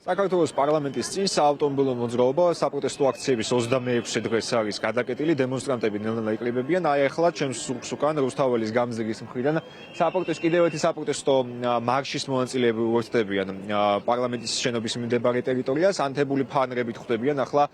საქართველოს პარლამენტის წინ საავტომობილო მოძრაობა საპროტესტო აქციების 26 დღეს არის გადაკეტილი, დემონსტრანტები ნელ-ნელა იყრიბებიან. აი ახლა ჩემს სურს უკან რუსთაველის გამზირის მხრიდან კიდევ ერთი საპროტესტო მარშის მონაწილეები უერთდებიან პარლამენტის შენობის მიმდებარე ტერიტორიას, ანთებული ფანრებით ხვდებიან ახლა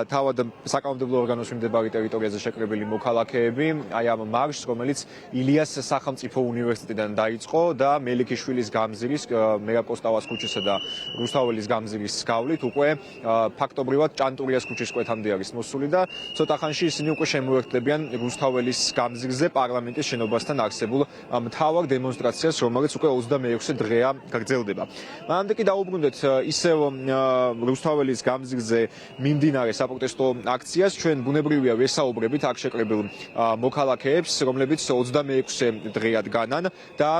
თავად საკანონმდებლო ორგანოს მიმდებარე ტერიტორიაზე შეკრებილი მოქალაქეები, აი ამ მარშს, რომელიც ილიას სახელმწიფო უნივერსიტეტიდან დაიწყო და მელიქიშვილის გამზირის, მერაბ-კოსტავას ქუჩისა და რუსთაველის გამზირის გავლით უკვე ფაქტობრივად ჭანტურიას ქუჩის კვეთამდე არის მოსული და ცოტა ხანში ისინი უკვე შემოერთდებიან რუსთაველის გამზირზე პარლამენტის შენობასთან არსებულ მთავარ დემონსტრაციას, რომელიც უკვე 26 დღეა გრძელდება. მანამდე კი დაუბრუნდეთ ისევ რუსთაველის გამზირზე მიმდინარე საპროტესტო აქციას. ჩვენ ბუნებრივია ვესაუბრებით აქ შეკრებილ მოქალაქეებს, რომლებიც 26 დღეად განან და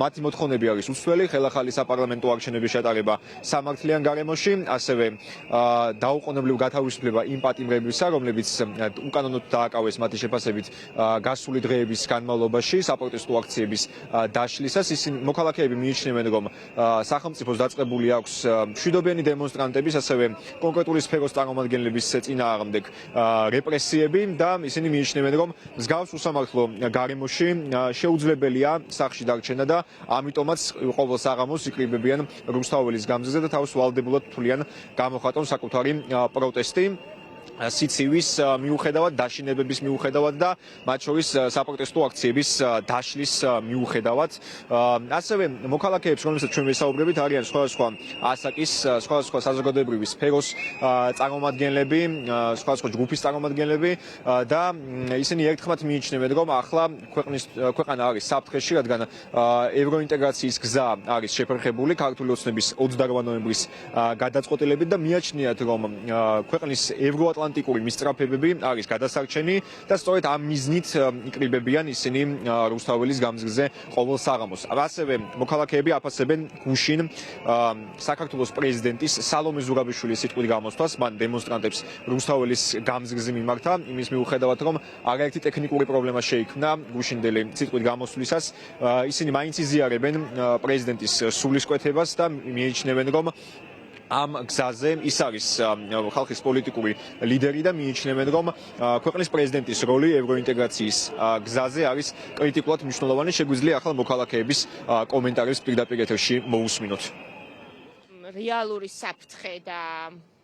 მათი მოთხოვნები არის უცვლელი, ხელახალი საპარლამენტო არჩევნების ჩატარება სამართლიან გარემოში, ასევე დაუყოვნებლივ გათავისუფლება იმ პატიმრებისა, რომლებიც უკანონოდ დააკავეს მათი შეფასებით გასული დღეების განმავლობაში საპროტესტო აქციების დაშლისას. ისინი მოქალაქეები მიიჩნევენ, რომ სახელმწიფოს დაწყებული აქვს მშვიდობიანი დემონსტრანტების, ასევე კონკრეტული სფეროს წარმომადგენლების წინააღმდეგ რეპრესიები და ისინი მიიჩნევენ, რომ მსგავს უსამართლო გარემოში შეუძლებელია სახლში დარჩენა და ამიტომაც ყოველ საღამოს იყრიბებიან რუსთაველის გამზირზე და თავს ვალდებულად თვლიან გამოხატონ საკუთარი პროტესტი სიცივის მიუხედავად, დაშინებების მიუხედავად და მათ შორის საპროტესტო აქციების დაშლის მიუხედავად. ასევე მოქალაქეებს, რომლებსაც ჩვენ ვესაუბრებით, არიან სხვადასხვა ასაკის, სხვადასხვა საზოგადოებრივი სფეროს წარმომადგენლები, სხვადასხვა ჯგუფის წარმომადგენლები და ისინი ერთხმად მიიჩნევენ, რომ ახლა ქვეყანა არის საფრთხეში, რადგან ევროინტეგრაციის გზა არის შეფერხებული ქართული ოცნების 28 ნოემბრის გადაწყვეტილებით და მიაჩნიათ, რომ ქვეყნის ევროატლანტიკური მისწრაფებები არის გადასარჩენი და სწორედ ამ მიზნით იყრიბებიან ისინი რუსთაველის გამზირზე ყოველ საღამოს. ასევე მოქალაქეები აფასებენ გუშინ საქართველოს პრეზიდენტის სალომე ზურაბიშვილის სიტყვით გამოსვლას, მან დემონსტრანტებს რუსთაველის გამზირზე მიმართა, იმის მიუხედავად, რომ არაერთი ტექნიკური პრობლემა შეიქმნა გუშინდელი სიტყვით გამოსვლისას. ისინი მაინც იზიარებენ პრეზიდენტის სულისკვეთებას და მიიჩნევენ, რომ ამ გზაზე ის არის ხალხის პოლიტიკური ლიდერი და მიიჩნევენ, რომ ქვეყნის პრეზიდენტის როლი ევროინტეგრაციის გზაზე არის კრიტიკულად მნიშვნელოვანი. შეგვიძლია ახლა მოქალაქეების კომენტარებს პირდაპირ ეთერში მოусმინოთ. რეალური საფრთხე და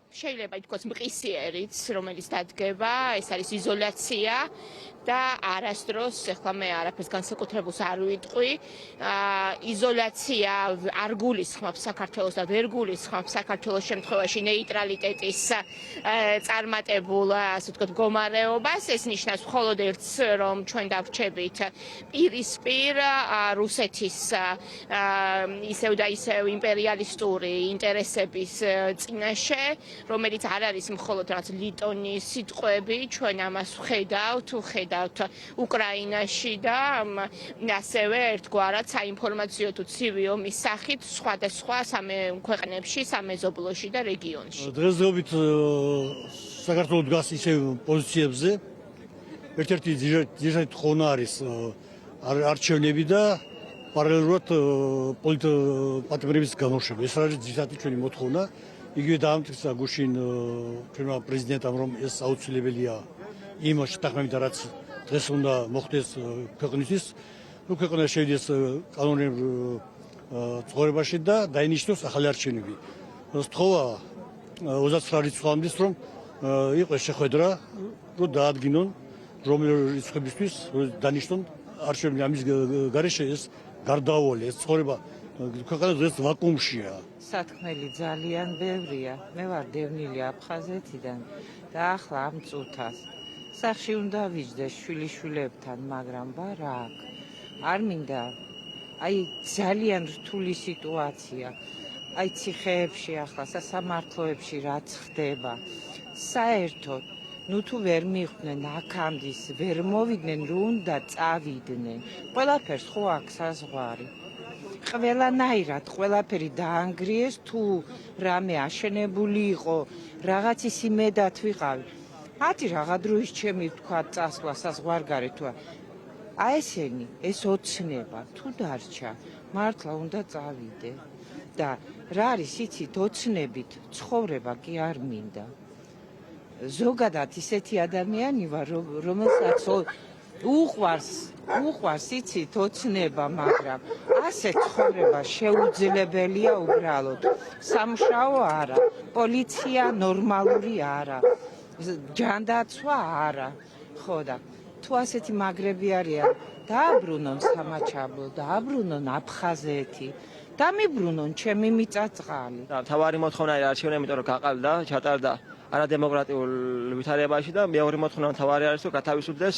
შეიძლება ითქვას მყისიერიც, რომელიც დადგება, ეს არის იზოლაცია და არასდროს, ეხლა მე არაფერს განსაკუთრებულს არ ვიტყვი, იზოლაცია არ გულისხმობს საქართველოს და ვერ გულისხმობს საქართველოს შემთხვევაში ნეიტრალიტეტის წარმატებულ, ასე ვთქვათ, მდგომარეობას. ეს ნიშნავს მხოლოდ ერთს, რომ ჩვენ დავრჩებით პირისპირ რუსეთის ისევ და ისევ იმპერიალისტური ინტერესების წინაშე, რომელიც არ არის მხოლოდ რაღაც ლიტონის სიტყვები, ჩვენ ამას ვხედავთ უკრაინაში და ასევე ერთგვარად საინფორმაციო თუ ცივი ომის სახით სხვადასხვა ქვეყნებში, სამეზობლოში და რეგიონში. დღესდღეობით საქართველოს დგას ისევ პოზიციებზე. ერთ-ერთი ძირითადი თხოვნა არის არჩევნები და პარალელურად პატიმრების გამოშვება. ეს არის ძირითადი ჩვენი მოთხოვნა. იგივე დაამტკიცა გუშინ ჩვენმა პრეზიდენტამ, რომ ეს აუცილებელია იმ შეთანხმებიდან, რაც დღეს უნდა მოხდეს ქვეყნისთვის. ქვეყანა შევიდეს კანონიერ ცხოვრებაში და დაინიშნოს ახალი არჩევნები. სთხოვა 29 რიცხვამდე, რომ იყოს შეხვედრა, რომ დაადგინონ რომელი რიცხვებისთვის დანიშნონ არჩევნები. ამის გარეშე ეს გარდაუვალი, ეს ცხოვრება ქვეყანა დღეს ვაკუუმშია. სათქმელი ძალიან ბევრია. მე ვარ დევნილი აფხაზეთიდან და ახლა ამ წუთას სახში უნდა ვიჯდეს შვილიშვილებთან, მაგრამ რა აქ არ მინდა. აი ძალიან რთული სიტუაცია. აი ციხეებში ახლა სასამართლოებში რაც ხდება. საერთოდ თუ ვერ მიხვდნენ აქამდis, ვერ მოვიდნენ, რომ უნდა წავიდნენ. ყველაფერს ხო აქვს საზღვარი. ყველანაირად ყველაფერი დაანგრიეს, თუ რამე აშენებული იყო, რაღაც ის იმედად ვიყავი. მათი რაღა დროის ჩემი თქვა წასვლა საზღვარგარეთ თუ ესენი ეს ოცნება თუ დარჩა, მართლა უნდა წავიდე. და რა არის იცით ოცნებით ცხოვრება კი არ მინდა ზოგადად ისეთი ადამიანი ვარ რომელსაც უყვარს იცით ოცნება მაგრამ ასე ცხოვრება შეუძლებელია უბრალოდ სამშაო არა პოლიცია ნორმალური არა ჯანდაცვა არა ხო და თუ ასეთი მაგრები არიან დააბრუნონ სამაჩაბლო დააბრუნონ აფხაზეთი დამიბრუნონ ჩემი მიწა-წყალი თავარი მოთხოვნა არის არჩევანი იმიტომ რომ გაყალდა ჩატარდა არადემოკრატიულ ვითარებაში და მეორე მოთხოვნა თავარი არის რომ გათავისუფლდეს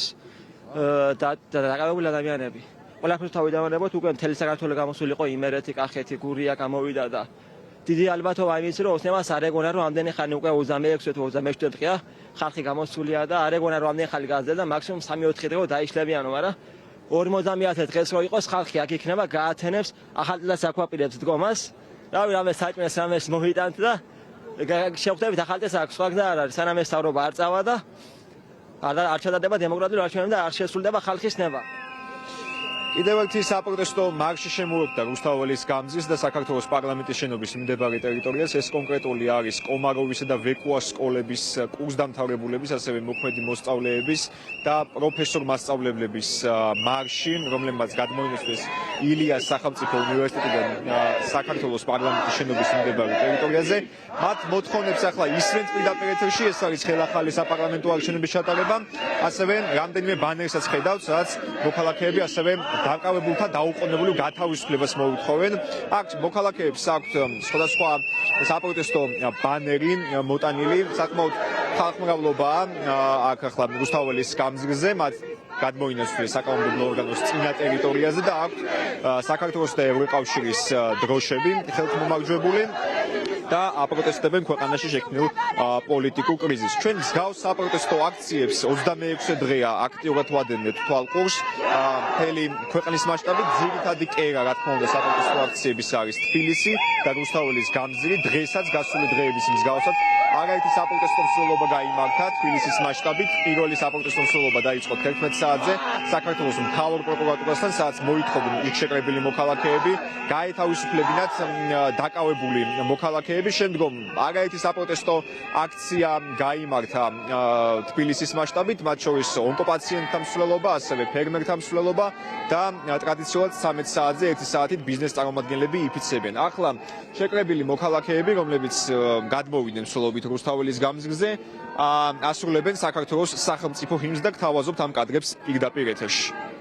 დაკავებული ადამიანები ყველაფერს თავი დავანებოთ უკვე მთელი საქართველოს გამოსული იყო იმერეთი კახეთი გურია გამოვიდა და დიდი ალბათობა იმის რომ ოსნებას არ ეგონა რომ ამდენი ხანი უკვე 26 თუ 27 დღეა ხალხი გამოსულია და არ ეგონა რომ ამდენი ხანი გაზრდა და მაქსიმუმ 3-4 დღეო დაიშლებიანო მაგრამ 50 დღეს რო იყოს ხალხი აქ იქნება გაათენებს ახალწლს აკვაპირებს დგომას რავი რამე საჭმეს რამეს მოიტანთ და შეხვდებით ახალწლს აქ სხვა გზა არ არის სანამ ეს საუბრობა არ წავა და არ ჩადდება დემოკრატიული არჩევნები და არ შესრულდება ხალხის ნება კიდევ ერთი საპროტესტო მარში შემოუერთდა რუსთაველის გამზის და საქართველოს პარლამენტის შენობის მდებარე ტერიტორიას. ეს კონკრეტული არის კომაროვისა და ვეკუას სკოლების კურსდამთავრებულების, ასევე მოქმედი მოსწავლეების და პროფესორ-მასწავლებლების მარში, რომლებმაც გადმოინაცვლეს ილიას სახელმწიფო უნივერსიტეტიდან საქართველოს პარლამენტის შენობის მდებარე ტერიტორიაზე. მათ მოთხოვნებს ახლა ისრენ პირდაპირ ეთერში, ეს არის ხელახალი საპარლამენტო არჩევნების ჩატარება, ასევე რამდენიმე ბანერსაც ხედავთ, სადაც მოქალაქეები ასევე დაკავებულთა დაუყოვნებლივ გათავისუფლებას მოუთხოვენ. აქ მოქალაქეებს აქვთ სხვადასხვა საპროტესტო ბანერი მოტანილი, საკმაოდ ხალხმრავლობაა აქ ახლა რუსთაველის გამზირზე, მათ გადმოინაცვლეს საკანონმდებლო ორგანოს წინა ტერიტორიაზე და აქვთ საქართველოს და ევროკავშირის დროშები ხელმომარჯვებული და აპროტესტებენ ქვეყანაში შექმნილ პოლიტიკურ კრიზისს. ჩვენ მსგავს საპროტესტო აქციებს 26 დღეა აქტიურად ვადენებთ თვალყურს. მთელი ქვეყნის მასშტაბით ძირითადი კერა, რა თქმა უნდა, საპროტესტო აქციების არის თბილისი და რუსთაველის გამზირი. დღესაც გასული დღეების მსგავსად არაერთი საპროტესტო მსვლელობა გაიმართა თბილისის მასშტაბით. პირველი საპროტესტო მსვლელობა დაიწყო 11 საათზე საქართველოს მთავარ პროკურატურასთან, სადაც მოითხოვდნენ იქშეკრებილი მოქალაქეები გაეთავისუფლებინათ დაკავებული მოქალაქეები. შემდგომ არაერთი საპროტესტო აქცია გაიმართა თბილისის მასშტაბით, მათ შორის ონკოპაციენტთა მსვლელობა, ასევე ფერმერთა მსვლელობა და ტრადიციულად 13 საათზე 1 საათით ბიზნეს წარმომადგენლები იფიცებენ. ახლა შეკრებილი მოქალაქეები, რომლებიც გადმოვიდნენ მსვლელობით რუსთაველის გამზირზე, ასრულებენ საქართველოს სახელმწიფო ჰიმნს და გთავაზობთ ამ კადრებს პირდაპირ ეთერში.